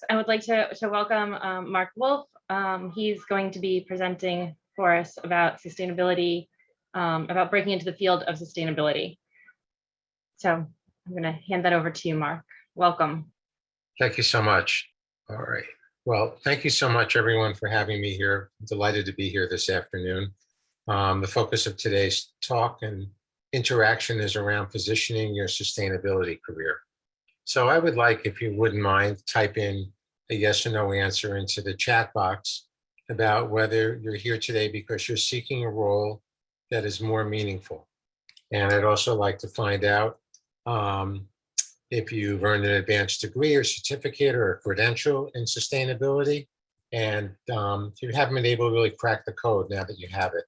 next, I would like to welcome Mark Wolf. He's going to be presenting for us about sustainability, about breaking into the field of sustainability. So I'm going to hand that over to you, Mark. Welcome. Thank you so much. All right. Well, thank you so much, everyone, for having me here. I'm delighted to be here this afternoon. The focus of today's talk and interaction is around positioning your sustainability career. So I would like, if you wouldn't mind, type in a yes or no answer into the chat box about whether you're here today because you're seeking a role that is more meaningful. And I'd also like to find out if you've earned an advanced degree or certificate or a credential in sustainability, and if you haven't been able to really crack the code now that you have it.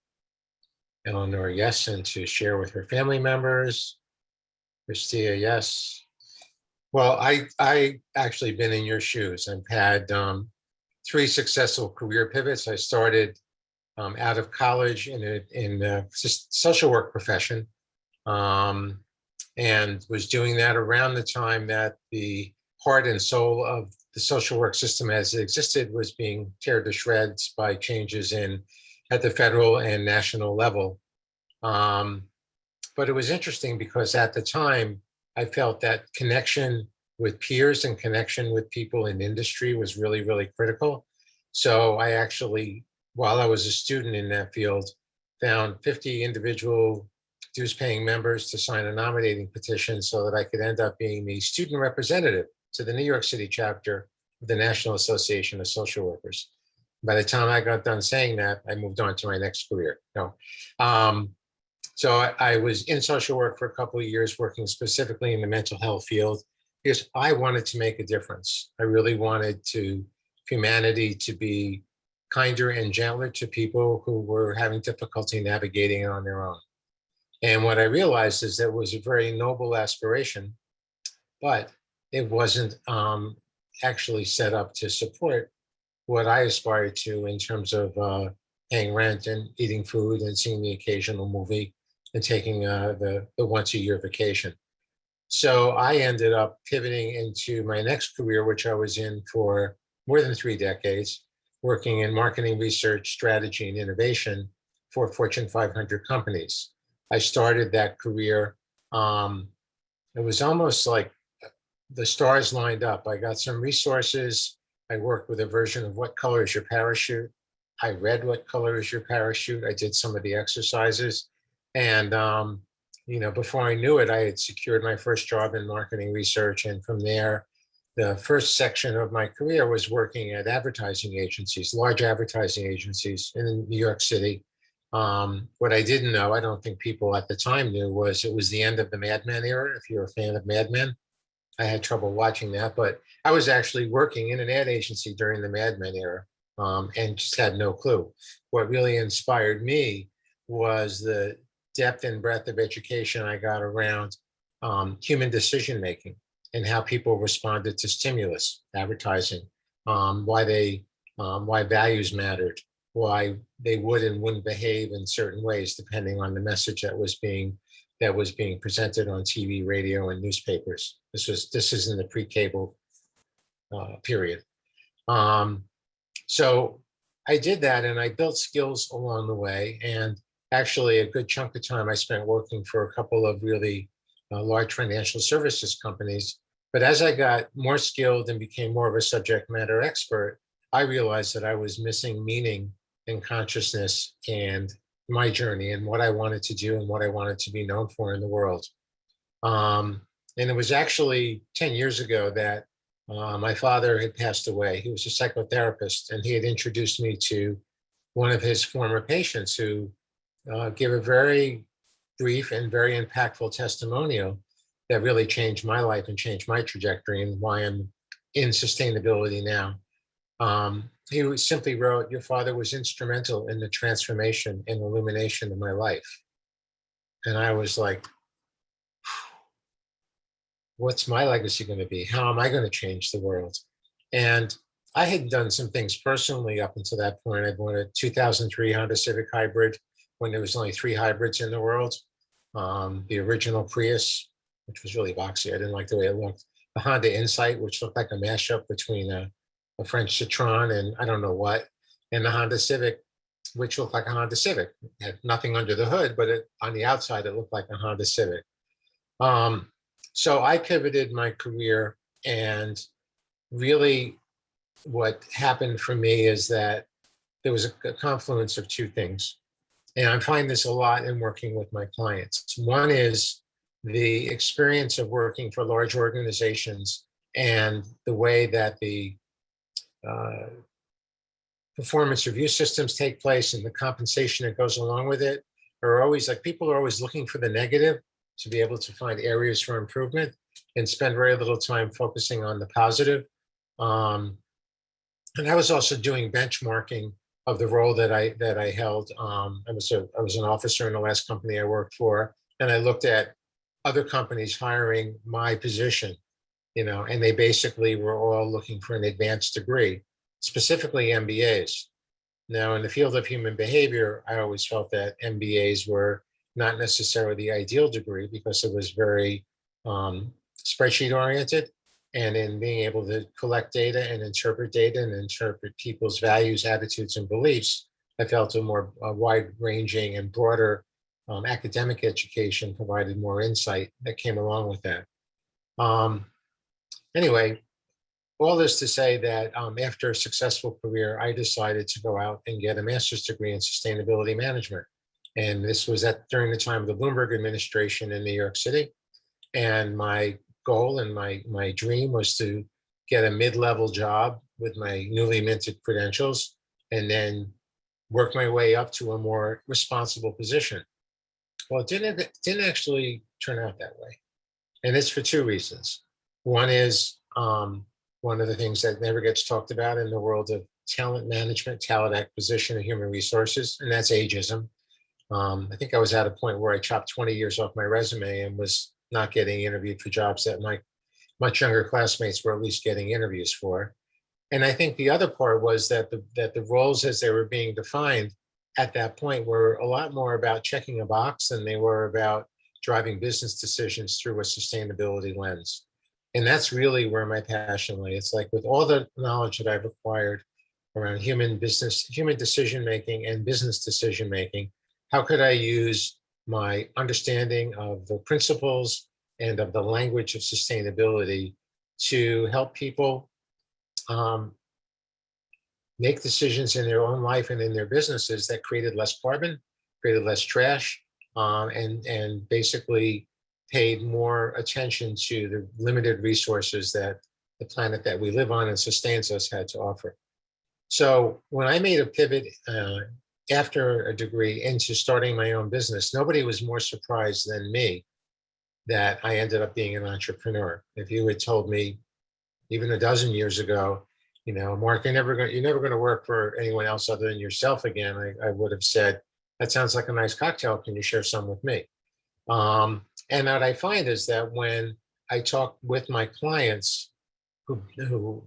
Eleanor, yes, and to share with her family members. Christia, yes. Well, I actually been in your shoes. I've had 3 successful career pivots. I started out of college in the social work profession, and was doing that around the time that the heart and soul of the social work system as it existed was being torn to shreds by changes at the federal and national level. But it was interesting because at the time, I felt that connection with peers and connection with people in industry was really, really critical. So I actually, while I was a student in that field, found 50 individual dues-paying members to sign a nominating petition so that I could end up being the student representative to the New York City chapter of the National Association of Social Workers. By the time I got done saying that, I moved on to my next career. So I was in social work for a couple of years, working specifically in the mental health field, because I wanted to make a difference. I really wanted humanity to be kinder and gentler to people who were having difficulty navigating it on their own. And what I realized is that it was a very noble aspiration, but it wasn't actually set up to support what I aspired to in terms of paying rent and eating food and seeing the occasional movie and taking the once-a-year vacation. So I ended up pivoting into my next career, which I was in for more than 3 decades, working in marketing research, strategy, and innovation for Fortune 500 companies. I started that career. It was almost like the stars lined up. I got some resources. I worked with a version of What Color is Your Parachute? I read What Color is Your Parachute? I did some of the exercises. And, before I knew it, I had secured my first job in marketing research. And from there, the first section of my career was working at advertising agencies, large advertising agencies in New York City. What I didn't know, I don't think people at the time knew, was it was the end of the Mad Men era. If you're a fan of Mad Men, I had trouble watching that, but I was actually working in an ad agency during the Mad Men era and just had no clue. What really inspired me was the depth and breadth of education I got around human decision making and how people responded to stimulus, advertising, why values mattered, why they would and wouldn't behave in certain ways depending on the message that was being presented on TV, radio, and newspapers. This is in the pre-cable period. So I did that, and I built skills along the way. And actually, a good chunk of time I spent working for a couple of really large financial services companies. But as I got more skilled and became more of a subject matter expert, I realized that I was missing meaning and consciousness and my journey and what I wanted to do and what I wanted to be known for in the world. And it was actually 10 years ago that my father had passed away. He was a psychotherapist, and he had introduced me to one of his former patients who gave a very brief and very impactful testimonial that really changed my life and changed my trajectory and why I'm in sustainability now. He simply wrote, "Your father was instrumental in the transformation and illumination of my life." And I was like, what's my legacy going to be? How am I going to change the world? And I had done some things personally up until that point. I bought a 2003 Honda Civic Hybrid when there was only 3 hybrids in the world. The original Prius, which was really boxy. I didn't like the way it looked. The Honda Insight, which looked like a mashup between a a French Citroen and I don't know what, and the Honda Civic, which looked like a Honda Civic. It had nothing under the hood, but on the outside, it looked like a Honda Civic. So I pivoted my career, and really what happened for me is that there was a confluence of two things. And I find this a lot in working with my clients. One is the experience of working for large organizations and the way that the performance review systems take place and the compensation that goes along with it are always like, people are always looking for the negative to be able to find areas for improvement and spend very little time focusing on the positive. And I was also doing benchmarking of the role that I held. I was an officer in the last company I worked for, and I looked at other companies hiring my position, and they basically were all looking for an advanced degree, specifically MBAs. Now, in the field of human behavior, I always felt that MBAs were not necessarily the ideal degree because it was very spreadsheet oriented. And in being able to collect data and interpret people's values, attitudes, and beliefs, I felt a more wide-ranging and broader academic education provided more insight that came along with that. Anyway, all this to say that after a successful career, I decided to go out and get a master's degree in sustainability management. And this was during the time of the Bloomberg administration in New York City. And my goal and my dream was to get a mid-level job with my newly minted credentials and then work my way up to a more responsible position. Well, it didn't actually turn out that way. And it's for two reasons. One is one of the things that never gets talked about in the world of talent management, talent acquisition, and human resources, and that's ageism. I think I was at a point where I chopped 20 years off my resume and was not getting interviewed for jobs that my much younger classmates were at least getting interviews for. And I think the other part was that the roles as they were being defined at that point were a lot more about checking a box than they were about driving business decisions through a sustainability lens. And that's really where my passion lay. It's like, with all the knowledge that I've acquired around human decision-making and business decision-making, how could I use my understanding of the principles and of the language of sustainability to help people make decisions in their own life and in their businesses that created less carbon, created less trash, and basically paid more attention to the limited resources that the planet that we live on and sustains us had to offer. So when I made a pivot after a degree into starting my own business, nobody was more surprised than me that I ended up being an entrepreneur. If you had told me even a dozen years ago, Mark, you're never going to work for anyone else other than yourself again, I would have said, that sounds like a nice cocktail. Can you share some with me? And what I find is that when I talk with my clients who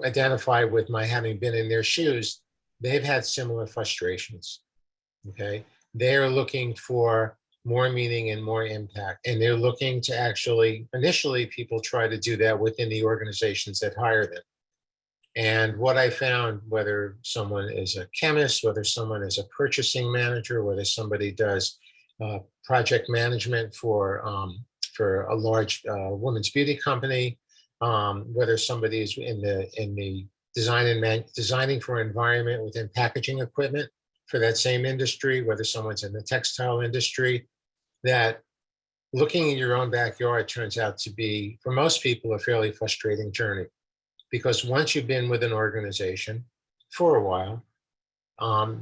identify with my having been in their shoes, they've had similar frustrations. Okay, they're looking for more meaning and more impact, and they're looking to actually, initially, people try to do that within the organizations that hire them. And what I found, whether someone is a chemist, whether someone is a purchasing manager, whether somebody does project management for a large women's beauty company, whether somebody is in the designing for environment within packaging equipment for that same industry, whether someone's in the textile industry, that looking in your own backyard turns out to be, for most people, a fairly frustrating journey. Because once you've been with an organization for a while,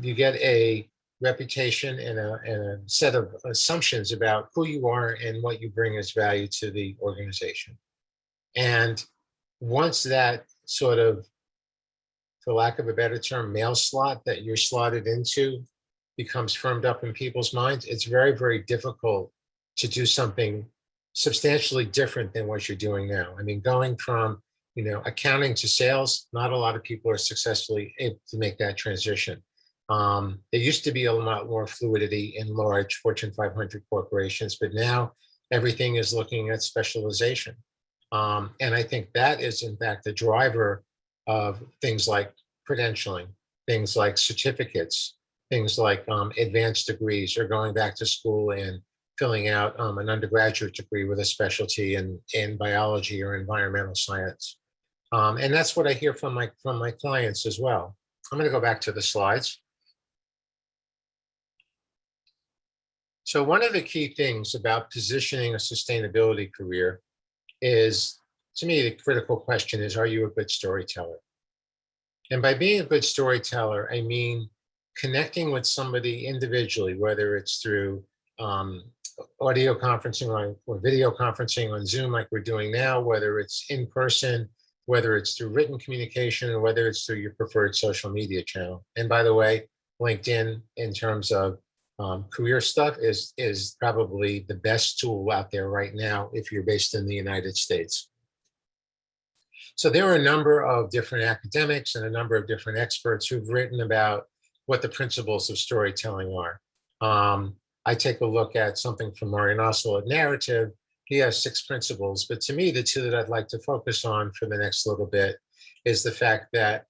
you get a reputation and a set of assumptions about who you are and what you bring as value to the organization. And once that sort of, for lack of a better term, mail slot that you're slotted into becomes firmed up in people's minds, it's very, very difficult to do something substantially different than what you're doing now. I mean, going from accounting to sales, not a lot of people are successfully able to make that transition. There used to be a lot more fluidity in large Fortune 500 corporations, but now everything is looking at specialization. And I think that is, in fact, the driver of things like credentialing, things like certificates, things like advanced degrees, or going back to school and filling out an undergraduate degree with a specialty in biology or environmental science. And that's what I hear from my clients as well. I'm going to go back to the slides. So one of the key things about positioning a sustainability career is, to me, the critical question is, are you a good storyteller? And by being a good storyteller, I mean connecting with somebody individually, whether it's through audio conferencing or video conferencing on Zoom like we're doing now, whether it's in person, whether it's through written communication, or whether it's through your preferred social media channel. And by the way, LinkedIn, in terms of career stuff, is probably the best tool out there right now if you're based in the United States. So there are a number of different academics and a number of different experts who've written about what the principles of storytelling are. I take a look at something from Marian Oslo at Narrative. He has 6 principles, but to me, the 2 that I'd like to focus on for the next little bit is the fact that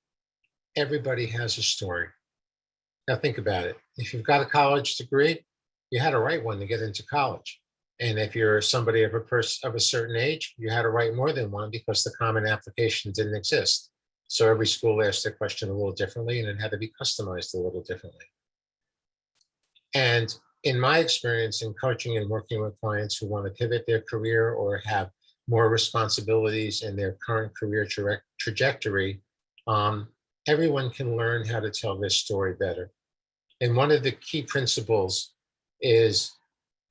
everybody has a story. Now think about it. If you've got a college degree, you had to write one to get into college. And if you're somebody of a certain age, you had to write more than one because the common application didn't exist. So every school asked the question a little differently, and it had to be customized a little differently. And in my experience in coaching and working with clients who want to pivot their career or have more responsibilities in their current career trajectory, everyone can learn how to tell their story better. And one of the key principles is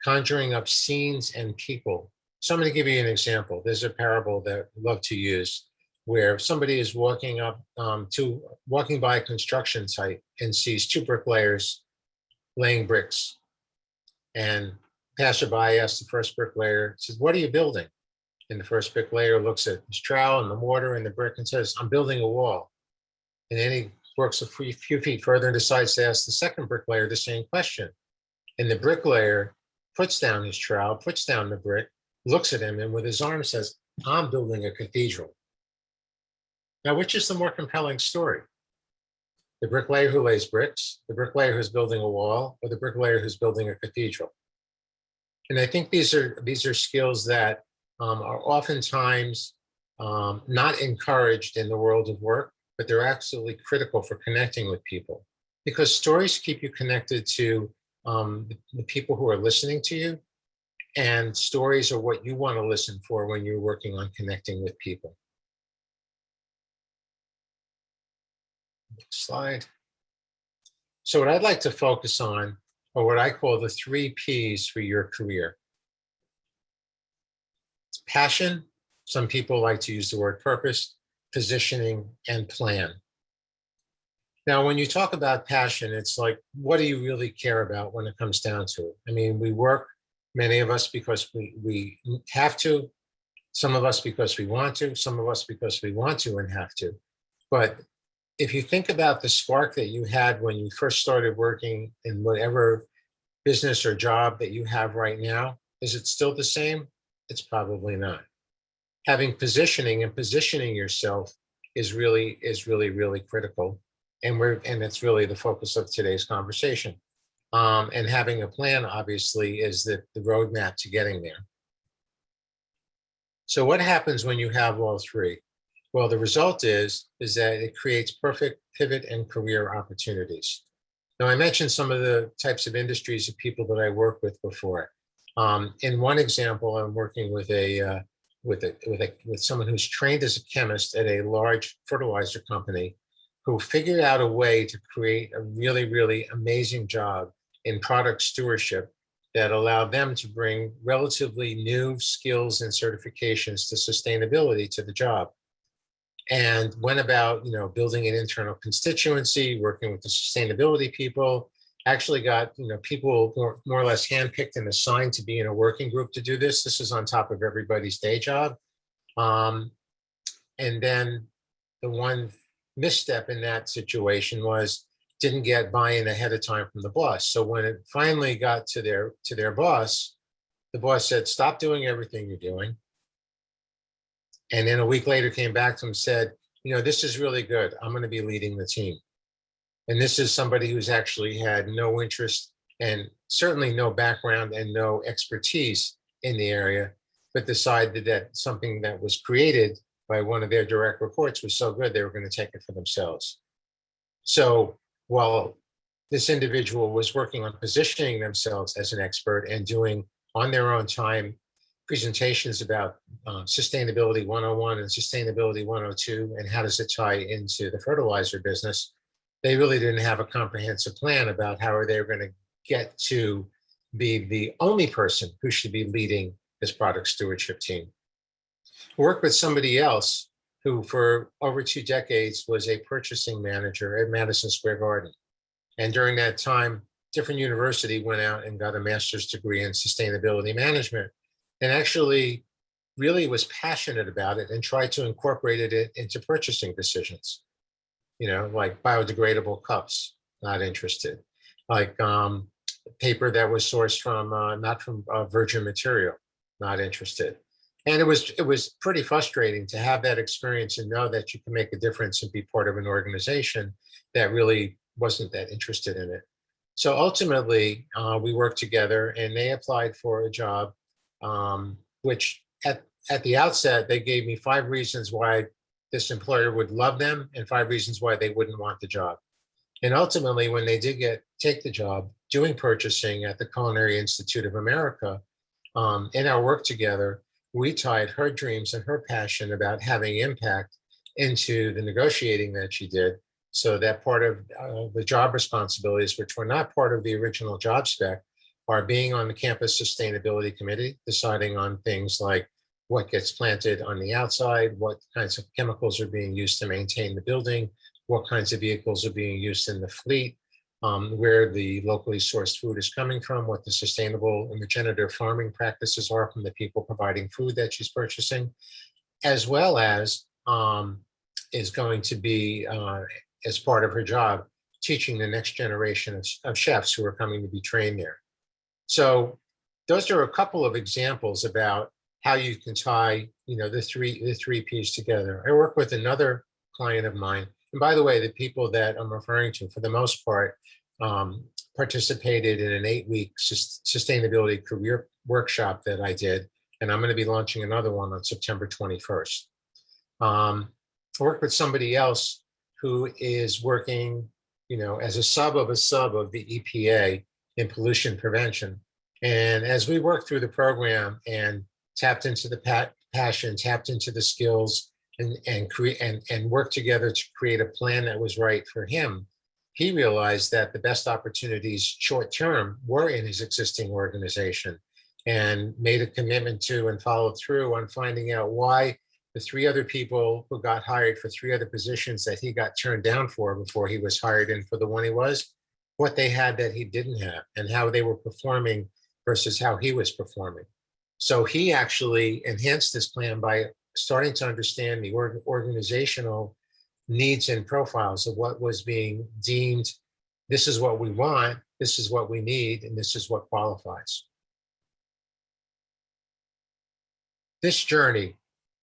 conjuring up scenes and people. So I'm going to give you an example. There's a parable that I love to use where somebody is walking by a construction site and sees 2 bricklayers laying bricks. And passerby asks the first bricklayer, says, "What are you building?" And the first bricklayer looks at his trowel and the mortar and the brick and says, "I'm building a wall." And then he works a few feet further and decides to ask the second bricklayer the same question. And the bricklayer puts down his trowel, puts down the brick, looks at him, and with his arm says, "I'm building a cathedral." Now, which is the more compelling story? The bricklayer who lays bricks, the bricklayer who's building a wall, or the bricklayer who's building a cathedral? And I think these are skills that are oftentimes not encouraged in the world of work, but they're absolutely critical for connecting with people, because stories keep you connected to the people who are listening to you, and stories are what you want to listen for when you're working on connecting with people. Next slide. So what I'd like to focus on are what I call the 3 Ps for your career. It's passion. Some people like to use the word purpose, positioning, and plan. Now, when you talk about passion, it's like, what do you really care about when it comes down to it? I mean, we work, many of us, because we have to, some of us because we want to, some of us because we want to and have to. But if you think about the spark that you had when you first started working in whatever business or job that you have right now, is it still the same? It's probably not. Having positioning and positioning yourself is really critical. And it's really the focus of today's conversation. And having a plan, obviously, is the roadmap to getting there. So what happens when you have all 3? Well, the result is that it creates perfect pivot and career opportunities. Now, I mentioned some of the types of industries of people that I work with before. In one example, I'm working with someone who's trained as a chemist at a large fertilizer company, who figured out a way to create a really amazing job in product stewardship that allowed them to bring relatively new skills and certifications to sustainability to the job. And went about, building an internal constituency, working with the sustainability people, actually got, people more or less handpicked and assigned to be in a working group to do this. This is on top of everybody's day job. And then the one misstep in that situation was didn't get buy-in ahead of time from the boss. So when it finally got to their boss, the boss said, "Stop doing everything you're doing." And then a week later came back to him and said, this is really good. I'm going to be leading the team. And this is somebody who's actually had no interest and certainly no background and no expertise in the area, but decided that something that was created by one of their direct reports was so good, they were going to take it for themselves. So while this individual was working on positioning themselves as an expert and doing on their own time presentations about sustainability 101 and sustainability 102 and how does it tie into the fertilizer business, they really didn't have a comprehensive plan about how they were going to get to be the only person who should be leading this product stewardship team. Worked with somebody else who for over 2 decades was a purchasing manager at Madison Square Garden. And during that time, different university went out and got a master's degree in sustainability management and actually really was passionate about it and tried to incorporate it into purchasing decisions. Like biodegradable cups, not interested. Like paper that was sourced from, not from virgin material, not interested. And it was pretty frustrating to have that experience and know that you can make a difference and be part of an organization that really wasn't that interested in it. So ultimately, we worked together and they applied for a job, which at the outset, they gave me 5 reasons why this employer would love them and 5 reasons why they wouldn't want the job. And ultimately, when they did take the job doing purchasing at the Culinary Institute of America, in our work together, we tied her dreams and her passion about having impact into the negotiating that she did. So that part of the job responsibilities, which were not part of the original job spec, are being on the campus sustainability committee, deciding on things like what gets planted on the outside, what kinds of chemicals are being used to maintain the building, what kinds of vehicles are being used in the fleet, where the locally sourced food is coming from, what the sustainable and regenerative farming practices are from the people providing food that she's purchasing, as well as is going to be, as part of her job, teaching the next generation of chefs who are coming to be trained there. So those are a couple of examples about how you can tie, the three P's together. I work with another client of mine, and by the way, the people that I'm referring to, for the most part, participated in an 8-week sustainability career workshop that I did, and I'm going to be launching another one on September 21st. I work with somebody else who is working, as a sub of the EPA in pollution prevention. And as we worked through the program and tapped into the passion, tapped into the skills, and worked together to create a plan that was right for him, he realized that the best opportunities short-term were in his existing organization and made a commitment to and followed through on finding out why the 3 other people who got hired for 3 other positions that he got turned down for before he was hired in for the one he was, what they had that he didn't have and how they were performing versus how he was performing. So he actually enhanced this plan by starting to understand the organizational needs and profiles of what was being deemed, this is what we want, this is what we need, and this is what qualifies. This journey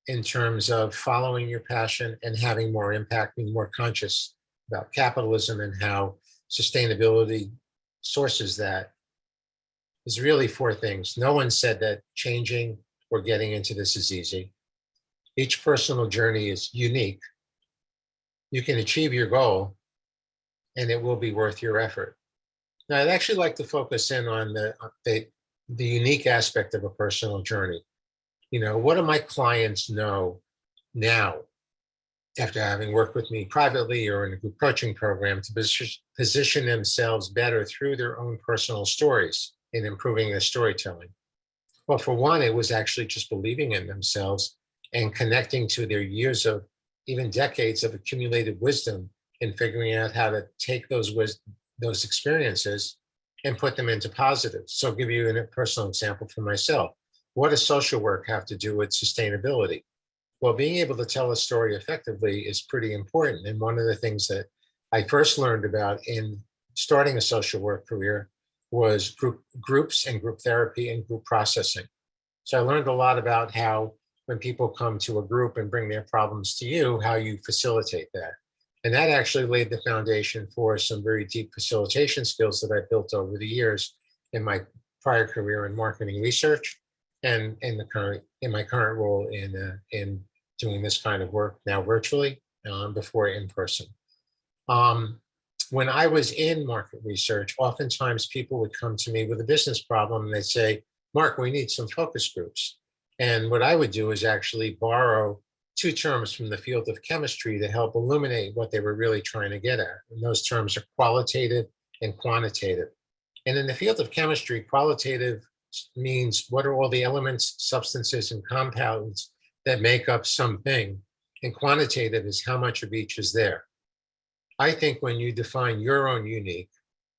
in terms of following your passion and having more impact, being more conscious about capitalism and how sustainability sources that, is really 4 things. No one said that changing or getting into this is easy. Each personal journey is unique. You can achieve your goal and it will be worth your effort. Now, I'd actually like to focus in on the unique aspect of a personal journey. What do my clients know now, after having worked with me privately or in a group coaching program, to position themselves better through their own personal stories in improving their storytelling? Well, for one, it was actually just believing in themselves and connecting to their years of, even decades of accumulated wisdom in figuring out how to take those experiences and put them into positives. So I'll give you a personal example for myself. What does social work have to do with sustainability? Well, being able to tell a story effectively is pretty important. And one of the things that I first learned about in starting a social work career was groups and group therapy and group processing. So I learned a lot about how when people come to a group and bring their problems to you, how you facilitate that. And that actually laid the foundation for some very deep facilitation skills that I built over the years in my prior career in marketing research and in my current role in doing this kind of work now virtually, before in person. When I was in market research, oftentimes people would come to me with a business problem and they'd say, Mark, we need some focus groups. And what I would do is actually borrow two terms from the field of chemistry to help illuminate what they were really trying to get at. And those terms are qualitative and quantitative. And in the field of chemistry, qualitative means what are all the elements, substances, and compounds that make up something. And quantitative is how much of each is there. I think when you define your own unique,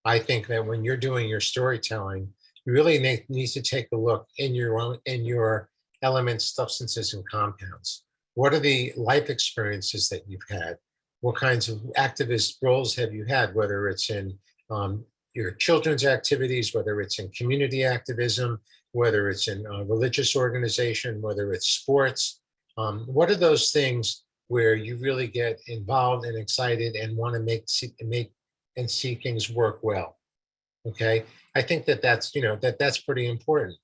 I think that when you're doing your storytelling, you really need to take a look in your elements, substances, and compounds. What are the life experiences that you've had? What kinds of activist roles have you had, whether it's in your children's activities, whether it's in community activism, whether it's in a religious organization, whether it's sports? What are those things where you really get involved and excited and want to make and see things work well? Okay, I think that's that's pretty important.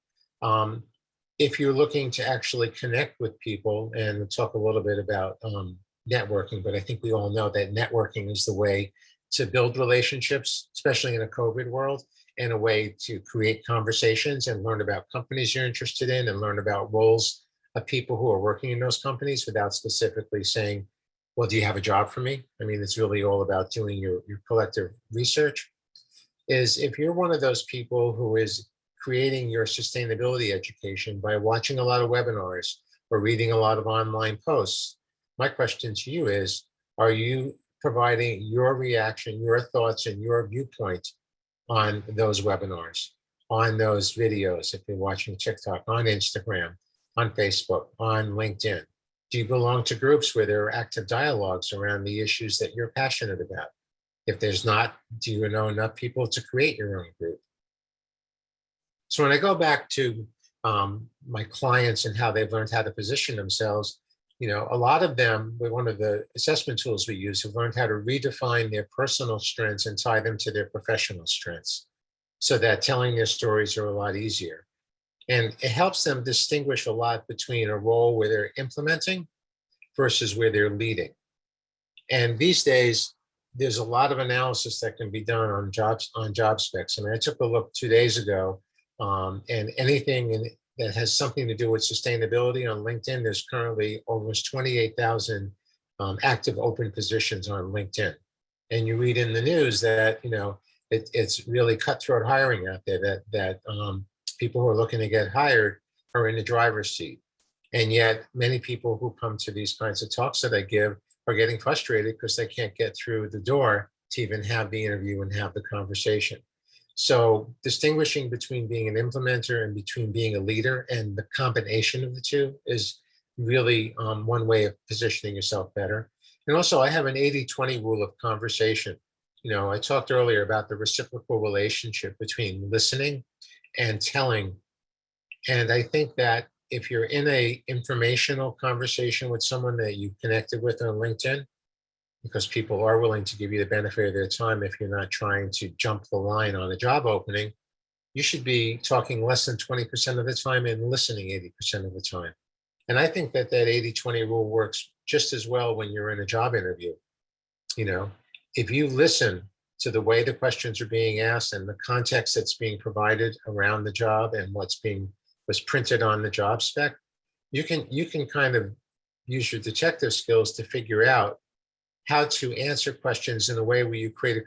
If you're looking to actually connect with people, and we'll talk a little bit about networking, but I think we all know that networking is the way to build relationships, especially in a COVID world, and a way to create conversations and learn about companies you're interested in and learn about roles of people who are working in those companies without specifically saying, well, do you have a job for me? I mean, it's really all about doing your collective research. Is if you're one of those people who is creating your sustainability education by watching a lot of webinars or reading a lot of online posts, my question to you is, are you providing your reaction, your thoughts, and your viewpoint on those webinars, on those videos, if you're watching TikTok, on Instagram, on Facebook, on LinkedIn? Do you belong to groups where there are active dialogues around the issues that you're passionate about? If there's not, do you know enough people to create your own group? So when I go back to my clients and how they've learned how to position themselves, a lot of them, with one of the assessment tools we use, have learned how to redefine their personal strengths and tie them to their professional strengths so that telling their stories are a lot easier. And it helps them distinguish a lot between a role where they're implementing versus where they're leading. And these days, there's a lot of analysis that can be done on job specs. I mean, I took a look 2 days ago, and anything that has something to do with sustainability on LinkedIn, there's currently almost 28,000 active open positions on LinkedIn. And you read in the news that it's really cutthroat hiring out there. That people who are looking to get hired are in the driver's seat, and yet many people who come to these kinds of talks that I give are getting frustrated because they can't get through the door to even have the interview and have the conversation. So distinguishing between being an implementer and between being a leader, and the combination of the two, is really one way of positioning yourself better. And also, I have an 80-20 rule of conversation. I talked earlier about the reciprocal relationship between listening and telling. And I think that if you're in a informational conversation with someone that you connected with on LinkedIn, because people are willing to give you the benefit of their time if you're not trying to jump the line on a job opening, you should be talking less than 20% of the time and listening 80% of the time. And I think that 80-20 rule works just as well when you're in a job interview. If you listen to the way the questions are being asked and the context that's being provided around the job and was printed on the job spec, you can kind of use your detective skills to figure out how to answer questions in a way where you create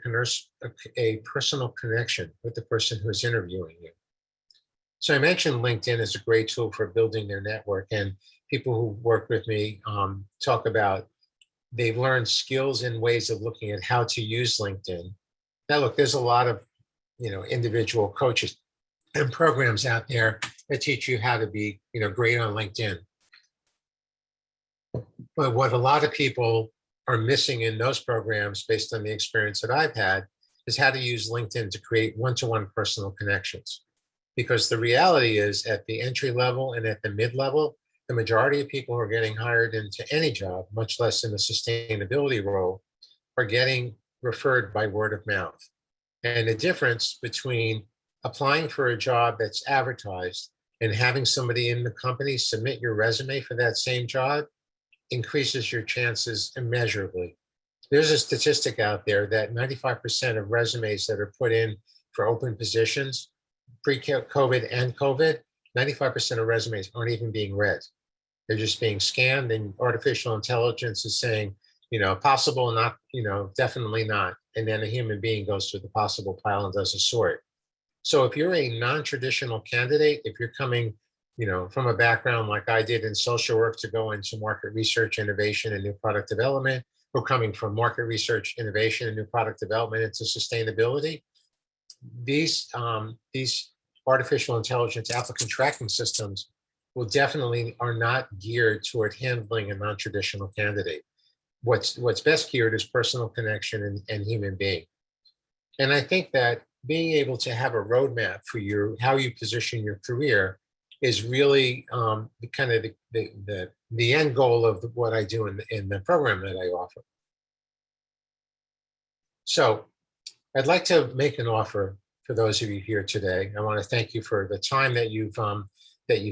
a personal connection with the person who's interviewing you. So I mentioned LinkedIn is a great tool for building their network, and people who work with me talk about they've learned skills and ways of looking at how to use LinkedIn. Now, look, there's a lot of individual coaches and programs out there that teach you how to be great on LinkedIn. But what a lot of people are missing in those programs, based on the experience that I've had, is how to use LinkedIn to create one-to-one personal connections. Because the reality is, at the entry level and at the mid-level, the majority of people who are getting hired into any job, much less in the sustainability role, are getting referred by word of mouth. And the difference between applying for a job that's advertised and having somebody in the company submit your resume for that same job increases your chances immeasurably. There's a statistic out there that 95% of resumes that are put in for open positions, pre-COVID and COVID, 95% of resumes aren't even being read. They're just being scanned, and artificial intelligence is saying, possible, not, definitely not. And then a human being goes through the possible pile and does a sort. So if you're a non-traditional candidate, if you're coming, from a background like I did in social work to go into market research, innovation, and new product development, or coming from market research, innovation, and new product development into sustainability, these artificial intelligence applicant tracking systems will definitely are not geared toward handling a non-traditional candidate. What's best geared is personal connection and human being. And I think that being able to have a roadmap for how you position your career is really the end goal of what I do in the program that I offer. So I'd like to make an offer for those of you here today. I want to thank you for the time that you've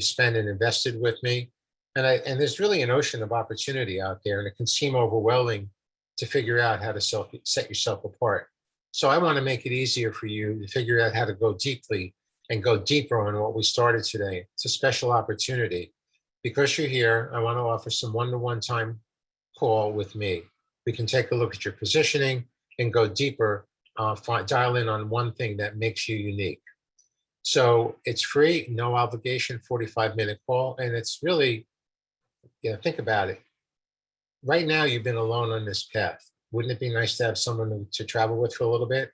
spent and invested with me. And there's really an ocean of opportunity out there, and it can seem overwhelming to figure out how to set yourself apart. So I want to make it easier for you to figure out how to go deeply and go deeper on what we started today. It's a special opportunity. Because you're here, I want to offer some one-to-one time call with me. We can take a look at your positioning and go deeper, dial in on one thing that makes you unique. So it's free, no obligation, 45-minute call. And it's really, think about it. Right now, you've been alone on this path. Wouldn't it be nice to have someone to travel with for a little bit?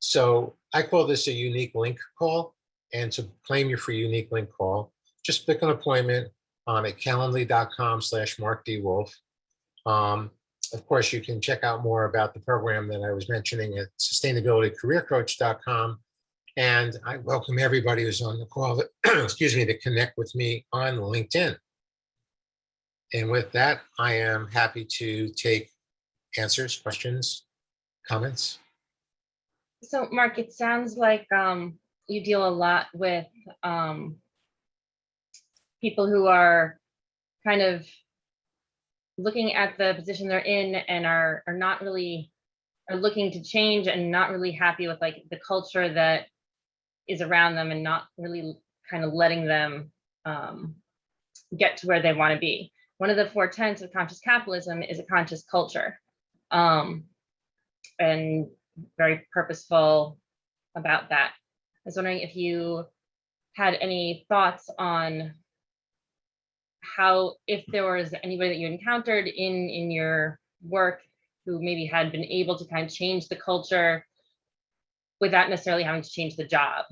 So I call this a unique link call. And to claim your free unique link call, just pick an appointment at calendly.com/markdwolf. Of course, you can check out more about the program that I was mentioning at sustainabilitycareercoach.com. And I welcome everybody who's on the call, to connect with me on LinkedIn. And with that, I am happy to take answers, questions, comments. So Mark, it sounds like you deal a lot with people who are kind of looking at the position they're in and are not really looking to change and not really happy with like the culture that is around them and not really kind of letting them get to where they want to be. One of the 4 tenets of conscious capitalism is a conscious culture, and very purposeful about that. I was wondering if you had any thoughts on how, if there was anybody that you encountered in your work who maybe had been able to kind of change the culture without necessarily having to change the job,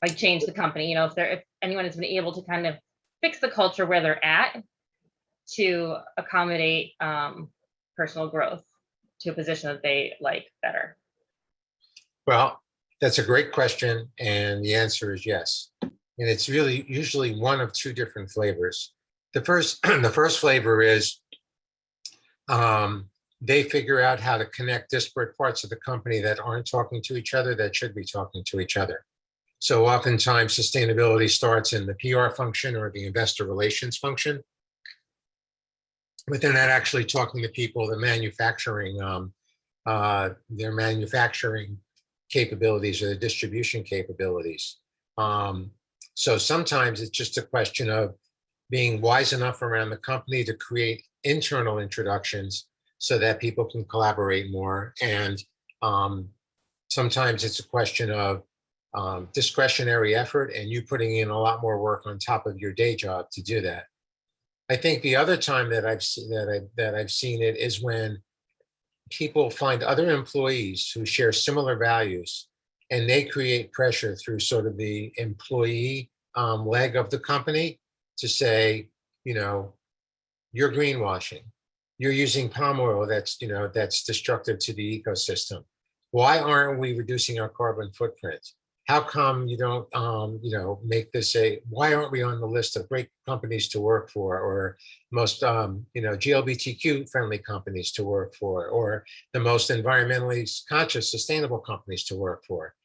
like change the company, if anyone has been able to kind of fix the culture where they're at to accommodate personal growth to a position that they like better. Well, that's a great question. And the answer is yes. And it's really usually one of 2 different flavors. The first flavor is they figure out how to connect disparate parts of the company that aren't talking to each other that should be talking to each other. So oftentimes sustainability starts in the PR function or the investor relations function, but they're not actually talking to people, the manufacturing, their manufacturing capabilities or the distribution capabilities. So sometimes it's just a question of being wise enough around the company to create internal introductions so that people can collaborate more. And sometimes it's a question of discretionary effort and you putting in a lot more work on top of your day job to do that. I think the other time that I've seen it is when people find other employees who share similar values and they create pressure through sort of the employee leg of the company to say, you're greenwashing, you're using palm oil that's destructive to the ecosystem. Why aren't we reducing our carbon footprint? how come you don't, make this why aren't we on the list of great companies to work for, or most, GLBTQ friendly companies to work for, or the most environmentally conscious, sustainable companies to work for?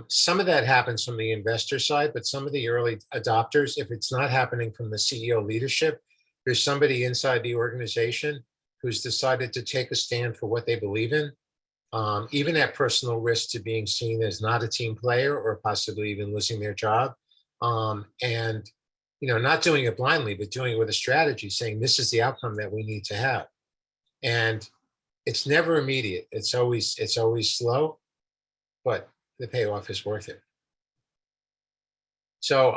Some of that happens from the investor side, but some of the early adopters, if it's not happening from the CEO leadership, there's somebody inside the organization who's decided to take a stand for what they believe in, even at personal risk to being seen as not a team player or possibly even losing their job. And not doing it blindly, but doing it with a strategy, saying this is the outcome that we need to have. And it's never immediate. It's always slow, but the payoff is worth it. So,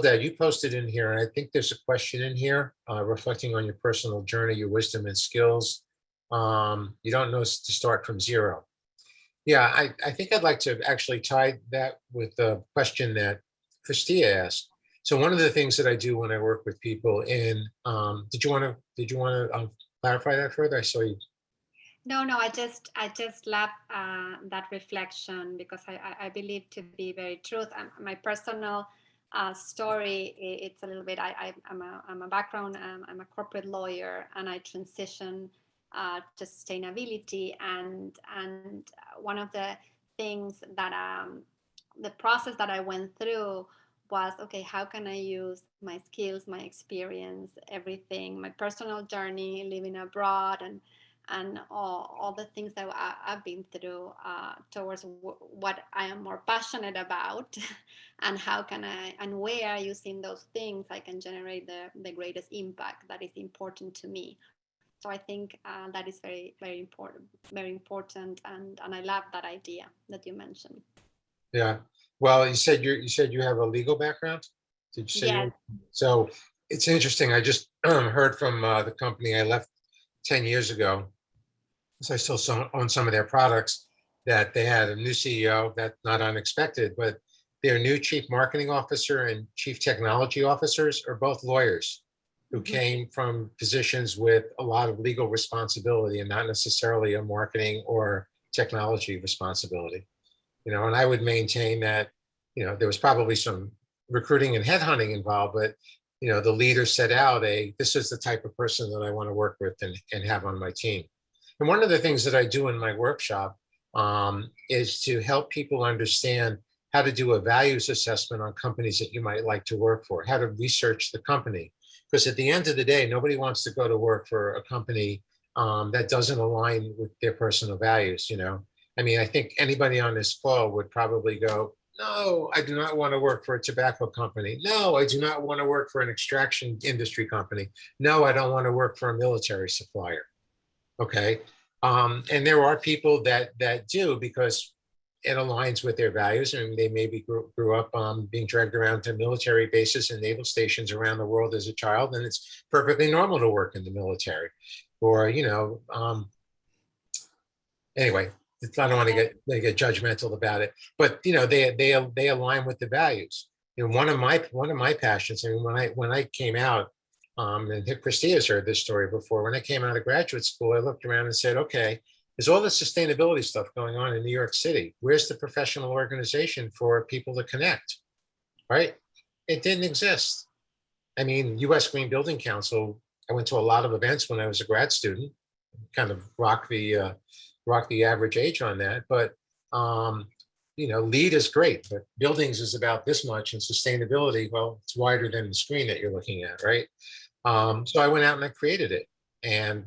Dad, you posted in here, and I think there's a question in here reflecting on your personal journey, your wisdom and skills. You don't know to start from zero. Yeah, I think I'd like to actually tie that with the question that Christia asked. So one of the things that I do when I work with people did you want to clarify that further? I saw you. No, I just love that reflection, because I believe to be very truth. My personal story, it's a little bit. I'm a background. I'm a corporate lawyer, and I transitioned to sustainability. And one of the things that the process that I went through was, okay, how can I use my skills, my experience, everything, my personal journey, living abroad, and all the things that I've been through towards what I am more passionate about, and how can I, and where, using those things, I can generate the greatest impact that is important to me. So I think that is very, very important, and I love that idea that you mentioned. Yeah. Well, you said you have a legal background. Did you say? Yes. So it's interesting. I just heard from the company I left 10 years ago. So I still own some of their products, that they had a new CEO. That's not unexpected, but their new chief marketing officer and chief technology officers are both lawyers who came from positions with a lot of legal responsibility and not necessarily a marketing or technology responsibility. And I would maintain that, there was probably some recruiting and headhunting involved, but, the leader set out this is the type of person that I want to work with and have on my team. And one of the things that I do in my workshop is to help people understand how to do a values assessment on companies that you might like to work for, how to research the company. Because at the end of the day, nobody wants to go to work for a company that doesn't align with their personal values. I mean, I think anybody on this call would probably go, no, I do not want to work for a tobacco company. No, I do not want to work for an extraction industry company. No, I don't want to work for a military supplier. Okay. And there are people that do, because it aligns with their values, and they maybe grew up being dragged around to military bases and naval stations around the world as a child, and it's perfectly normal to work in the military. Or anyway, I don't want to get judgmental about it, but they align with the values. One of my passions, and when I came out, and Christia's heard this story before. When I came out of graduate school, I looked around and said, okay, there's all this sustainability stuff going on in New York City. Where's the professional organization for people to connect, right? It didn't exist. I mean, U.S. Green Building Council, I went to a lot of events when I was a grad student, kind of rock the average age on that. But, LEED is great, but buildings is about this much, and sustainability, well, it's wider than the screen that you're looking at, right? So I went out and I created it, and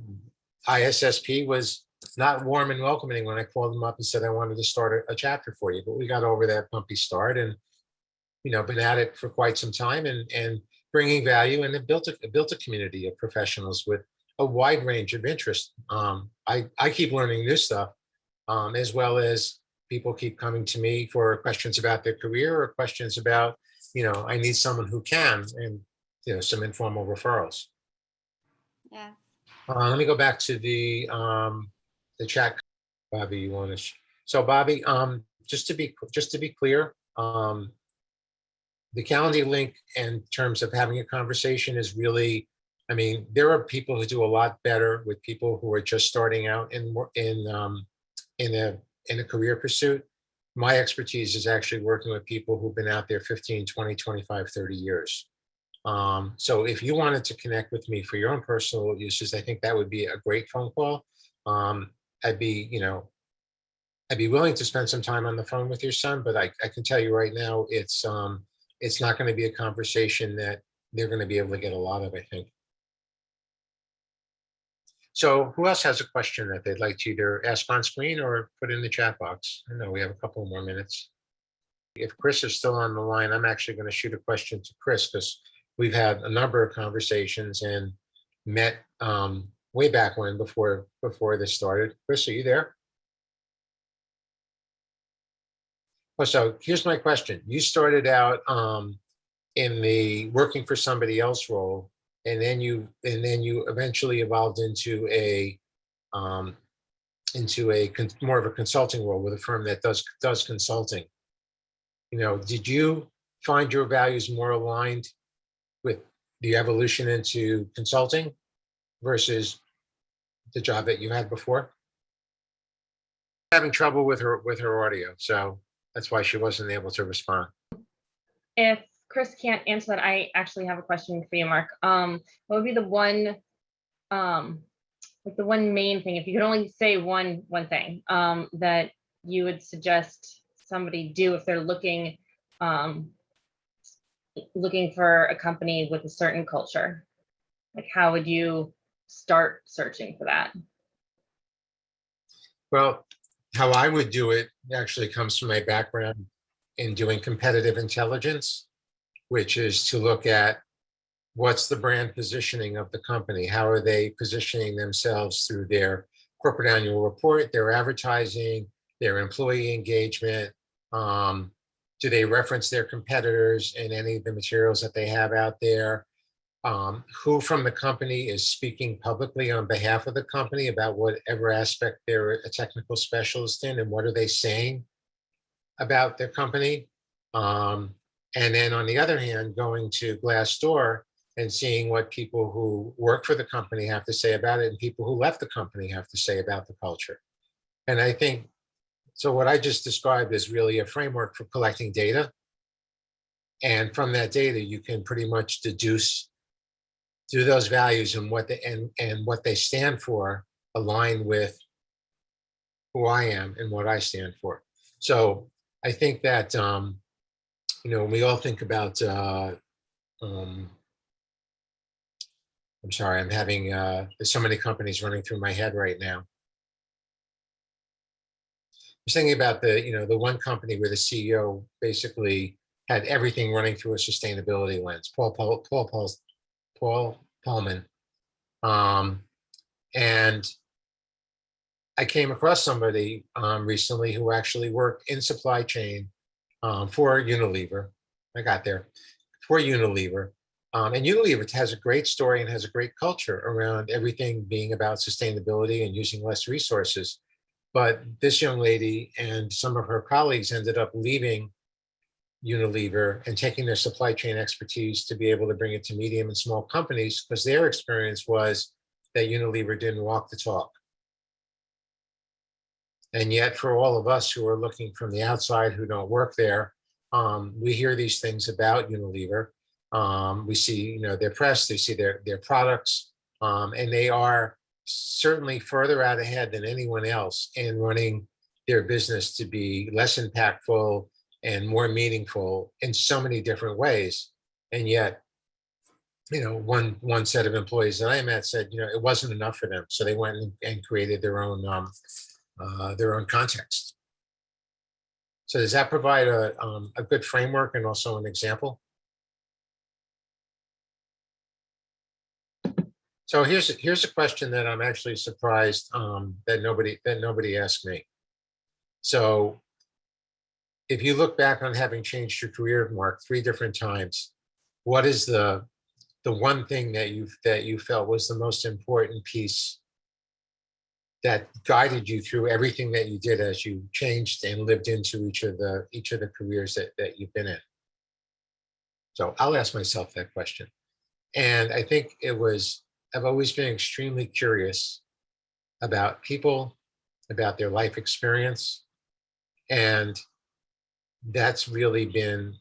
ISSP was not warm and welcoming when I called them up and said I wanted to start a chapter for you, but we got over that bumpy start, and been at it for quite some time, and bringing value, and it built a community of professionals with a wide range of interests. I keep learning new stuff, as well as people keep coming to me for questions about their career, or questions about, I need someone who can, and some informal referrals. Yeah. Let me go back to the chat. Bobby, you want to? So Bobby, just to be clear, the Calendly link in terms of having a conversation is really, I mean, there are people who do a lot better with people who are just starting out in a career pursuit. my expertise is actually working with people who've been out there 15, 20, 25, 30 years. So if you wanted to connect with me for your own personal uses, I think that would be a great phone call. I'd be, I'd be willing to spend some time on the phone with your son, but I can tell you right now, it's not going to be a conversation that they're going to be able to get a lot of, I think. So who else has a question that they'd like to either ask on screen or put in the chat box? I know we have a couple more minutes. If Chris is still on the line, I'm actually going to shoot a question to Chris because we've had a number of conversations and met way back when before this started. Chris, are you there? Oh, so here's my question. You started out in the working for somebody else role, and then you eventually evolved into a more of a consulting role with a firm that does consulting. Did you find your values more aligned with the evolution into consulting versus the job that you had before? Having trouble with her audio, so that's why she wasn't able to respond. If Chris can't answer that, I actually have a question for you, Mark. What would be the one, like the one main thing, if you could only say one thing that you would suggest somebody do if they're looking for a company with a certain culture? Like, how would you start searching for that? Well, how I would do it actually comes from my background in doing competitive intelligence, which is to look at what's the brand positioning of the company? How are they positioning themselves through their corporate annual report, their advertising, their employee engagement? Do they reference their competitors in any of the materials that they have out there? Who from the company is speaking publicly on behalf of the company about whatever aspect they're a technical specialist in, and what are they saying about their company? And then on the other hand, going to Glassdoor and seeing what people who work for the company have to say about it and people who left the company have to say about the culture. And I think, so what I just described is really a framework for collecting data. And from that data, you can pretty much deduce, do those values and what they stand for align with who I am and what I stand for. So I think that, when we all think about, I'm sorry, I'm having, there's so many companies running through my head right now. I was thinking about the one company where the CEO basically had everything running through a sustainability lens, Paul Pullman. And I came across somebody recently who actually worked in supply chain for Unilever. I got there for Unilever. And Unilever has a great story and has a great culture around everything being about sustainability and using less resources. But this young lady and some of her colleagues ended up leaving Unilever and taking their supply chain expertise to be able to bring it to medium and small companies, because their experience was that Unilever didn't walk the talk. And yet for all of us who are looking from the outside, who don't work there, we hear these things about Unilever. We see, their press, they see their products, and they are certainly further out ahead than anyone else in running their business to be less impactful and more meaningful in so many different ways. And yet, one set of employees that I met said, it wasn't enough for them. So they went and created their own context. So does that provide a good framework and also an example? So here's a question that I'm actually surprised that nobody asked me. So if you look back on having changed your career, Mark, 3 different times, what is the one thing that you felt was the most important piece that guided you through everything that you did as you changed and lived into each of the careers that you've been in? So I'll ask myself that question. And I think I've always been extremely curious about people, about their life experience, and that's really been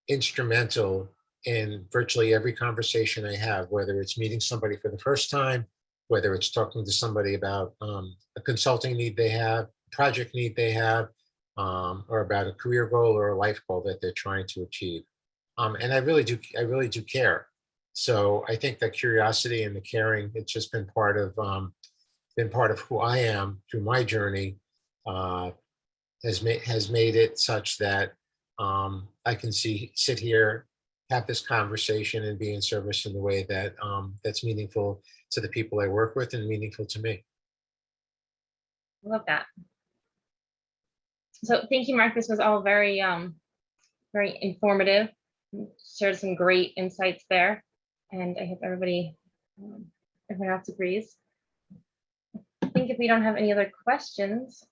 instrumental in virtually every conversation I have, whether it's meeting somebody for the first time, whether it's talking to somebody about a consulting need they have, project need they have, or about a career goal or a life goal that they're trying to achieve. And I really do care. So I think that curiosity and the caring, it's just been part of who I am through my journey. Has made it such that I can sit here, have this conversation, and be in service in the way that that's meaningful to the people I work with and meaningful to me. I love that. So thank you, Mark. This was all very, very informative. Shared some great insights there, and I hope everybody, everyone else agrees. I think if we don't have any other questions,